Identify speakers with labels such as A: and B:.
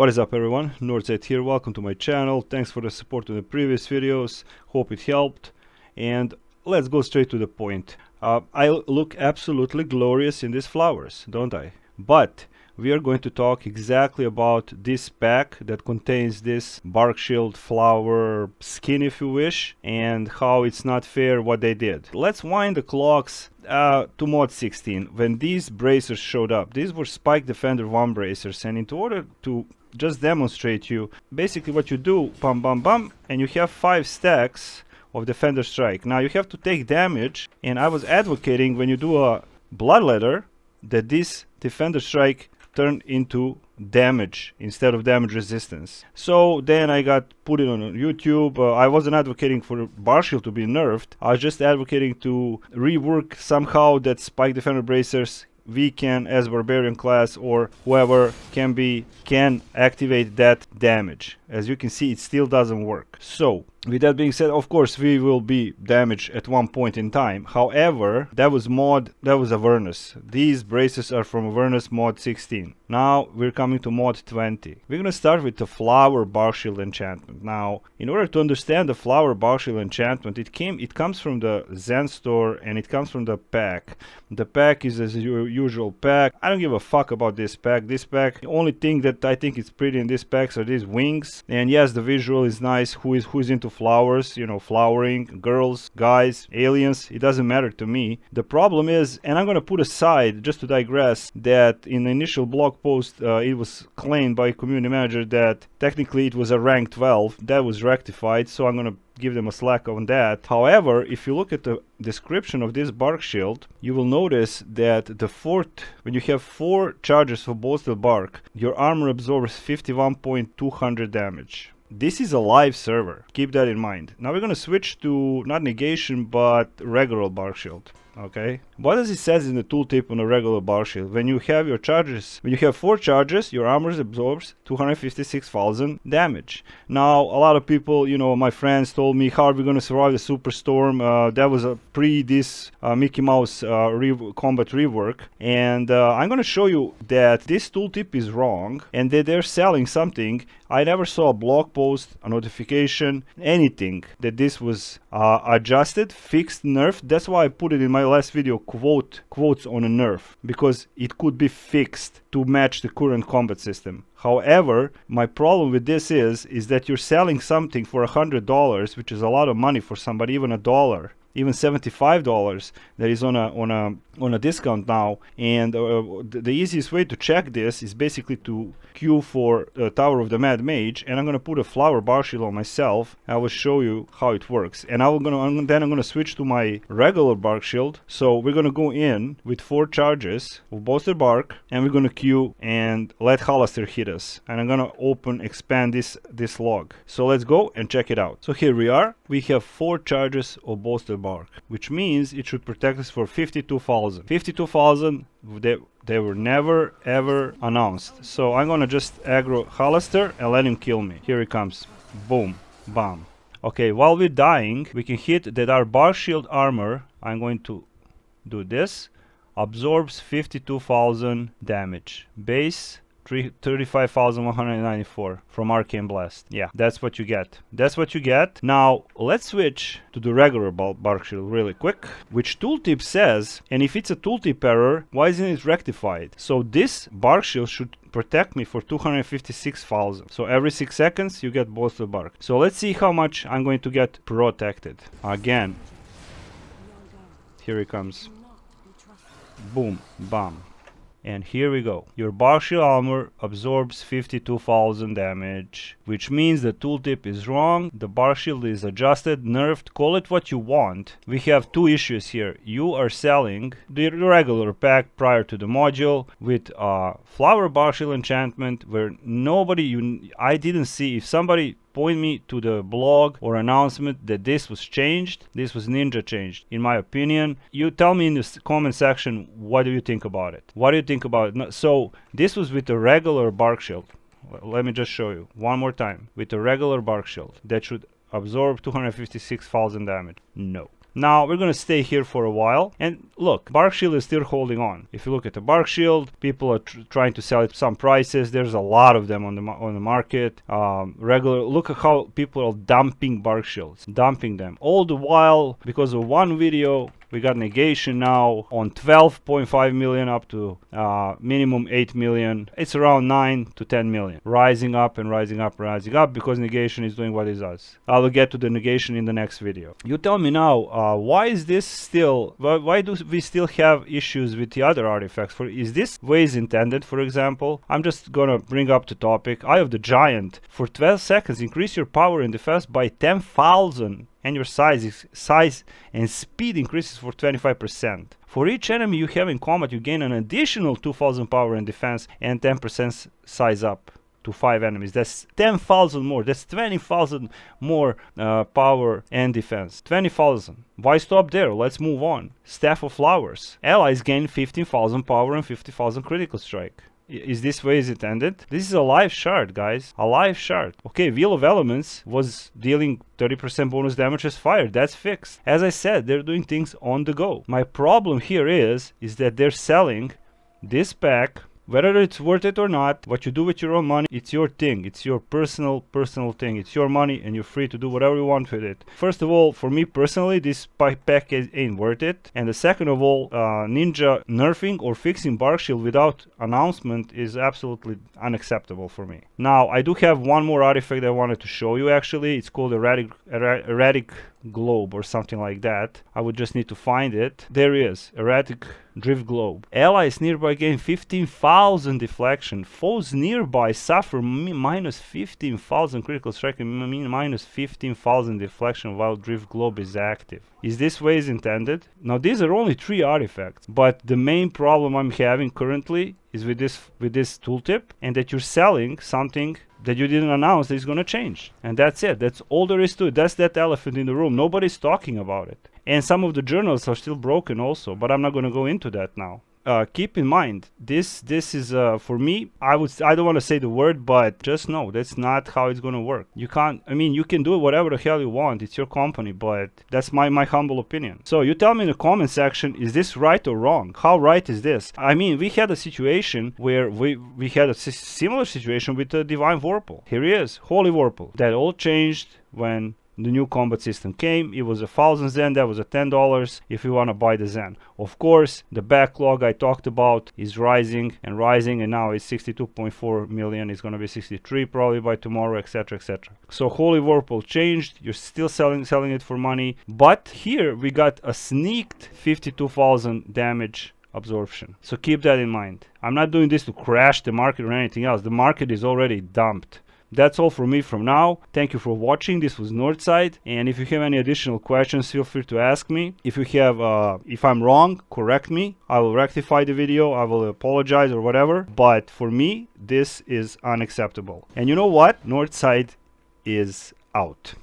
A: What is up everyone, Northside here, welcome to my channel. Thanks for the support in the previous videos, hope it helped, and let's go straight to the point. I look absolutely glorious in these flowers, don't I? But we are going to talk exactly about this pack that contains this Barkshield flower skin, if you wish, and how it's not fair what they did. Let's wind the clocks to mod 16, when these bracers showed up. These were Spike Defender 1 bracers, and in order to just demonstrate you, basically what you do, bam bam bam, and you have 5 stacks of Defender Strike. Now you have to take damage, and I was advocating when you do a Bloodletter that this Defender Strike turn into damage instead of damage resistance. So then I got put it on YouTube. I wasn't advocating for Barkshield to be nerfed. I was just advocating to rework somehow that Spike Defender bracers we can, as barbarian class or whoever can activate that damage. As you can see, it still doesn't work. So with that being said, of course we will be damaged at one point in time. However, that was awareness. These braces are from awareness mod 16. Now we're coming to mod 20. We're gonna start with the flower Barkshield enchantment. Now, in order to understand the flower Barkshield enchantment, it comes from the Zen store and it comes from the pack. The pack is as usual pack. I don't give a fuck about this pack. The only thing that I think is pretty in this pack are these wings. And yes, the visual is nice. Who's into flowers, you know, flowering, girls, guys, aliens, it doesn't matter to me. The problem is, and I'm gonna put aside, just to digress, that in the initial blog post it was claimed by community manager that technically it was a rank 12. That was rectified, so I'm gonna give them a slack on that. However, if you look at the description of this Barkshield, you will notice that when you have 4 charges for bolstered bark, your armor absorbs 51.200 damage. This is a live server, keep that in mind. Now we're gonna switch to not negation but regular Barkshield. Okay, what does it says in the tooltip on a regular Barkshield? When you have your charges, when you have 4 charges, your armor absorbs 256,000 damage. Now a lot of people, you know, my friends told me, how are we gonna survive the superstorm? That was a this Mickey Mouse combat rework, and I'm gonna show you that this tooltip is wrong and that they're selling something. I never saw a blog post, a notification, anything that this was adjusted, fixed, nerfed. That's why I put it in my last video, quotes on a nerf, because it could be fixed to match the current combat system. However, my problem with this is that you're selling something for $100, which is a lot of money for somebody, even $1. Even $75 that is on a discount now, and the easiest way to check this is basically to queue for Tower of the Mad Mage, and I'm gonna put a flower Barkshield on myself. I will show you how it works, and I'm gonna switch to my regular Barkshield. So we're gonna go in with 4 charges of bolstered bark, and we're gonna queue and let Hollister hit us, and I'm gonna expand this log. So let's go and check it out. So here we are. We have 4 charges of bolstered bark, which means it should protect us for 52,000. 52,000, they were never ever announced. So I'm gonna just aggro Hollister and let him kill me. Here he comes. Boom, bam. Okay, while we're dying, we can hit that our Barkshield armor, I'm going to do this, absorbs 52,000 damage. Base 35,194 from Arcane Blast. Yeah, that's what you get. That's what you get. Now, let's switch to the regular Barkshield really quick, which tooltip says, and if it's a tooltip error, why isn't it rectified? So this Barkshield should protect me for 256,000. So every 6 seconds, you get bolstered bark. So let's see how much I'm going to get protected. Again. Here he comes. Boom, bam. And here we go. Your Barkshield armor absorbs 52,000 damage, which means the tooltip is wrong. The Barkshield is adjusted, nerfed, call it what you want. We have 2 issues here. You are selling the regular pack prior to the module with flower Barkshield enchantment where I didn't see. If somebody point me to the blog or announcement that this was changed, this was ninja changed, in my opinion. You tell me in the comment section, what do you think about it? What do you think about it? So this was with the regular Barkshield. Let me just show you one more time. With the regular Barkshield that should absorb 256,000 damage. No. Now we're going to stay here for a while, and look, Barkshield is still holding on. If you look at the Barkshield, people are trying to sell it some prices. There's a lot of them on the market. Regular, look at how people are dumping Barkshields, dumping them. All the while, because of one video, we got negation now on 12.5 million up to minimum 8 million. It's around 9 to 10 million. Rising up and rising up, rising up, because negation is doing what it does. I will get to the negation in the next video. You tell me now, why is this still, why do we still have issues with the other artifacts? Is this ways intended, for example? I'm just gonna bring up the topic. Eye of the Giant. For 12 seconds, increase your power and defense by 10,000. And your size and speed increases for 25%. For each enemy you have in combat, you gain an additional 2,000 power and defense and 10% size up to 5 enemies. That's 10,000 more. That's 20,000 more power and defense. 20,000. Why stop there? Let's move on. Staff of Flowers. Allies gain 15,000 power and 50,000 critical strike. Is this way is intended? This is a live shard, guys. A live shard. Okay, Wheel of Elements was dealing 30% bonus damage as fire. That's fixed. As I said, they're doing things on the go. My problem here is that they're selling this pack. Whether it's worth it or not, what you do with your own money, it's your thing. It's your personal thing. It's your money and you're free to do whatever you want with it. First of all, for me personally, this pack ain't worth it. And the second of all, Ninja nerfing or fixing Barkshield without announcement is absolutely unacceptable for me. Now, I do have one more artifact I wanted to show you actually. It's called Erratic Globe or something like that. I would just need to find it. There it is. Erratic Drift Globe. Allies nearby gain 15,000 deflection. Foes nearby suffer minus 15,000 critical strike and minus 15,000 deflection while Drift Globe is active. Is this way is intended? Now these are only 3 artifacts, but the main problem I'm having currently is with this tooltip, and that you're selling something that you didn't announce that is going to change. And that's it. That's all there is to it. That's that elephant in the room. Nobody's talking about it. And some of the journals are still broken also, but I'm not going to go into that now. Keep in mind, this is for me, I don't want to say the word, but just know that's not how it's going to work. You can't, I mean, you can do whatever the hell you want, it's your company, but that's my humble opinion. So you tell me in the comment section, is this right or wrong? How right is this? I mean, we had a situation where we had a similar situation with the Divine Vorpal. Here he is, Holy Vorpal. That all changed when the new combat system came. It was 1,000 Zen, that was $10 if you want to buy the Zen. Of course, the backlog I talked about is rising and rising, and now it's 62.4 million. It's going to be 63 probably by tomorrow, etc, etc. So Holy Vorpal changed. You're still selling it for money, but here we got a sneaked 52,000 damage absorption. So keep that in mind. I'm not doing this to crash the market or anything else. The market is already dumped. That's all from me from now. Thank you for watching. This was Northside, and if you have any additional questions, feel free to ask me. If you have, if I'm wrong, correct me. I will rectify the video. I will apologize or whatever. But for me, this is unacceptable. And you know what? Northside is out.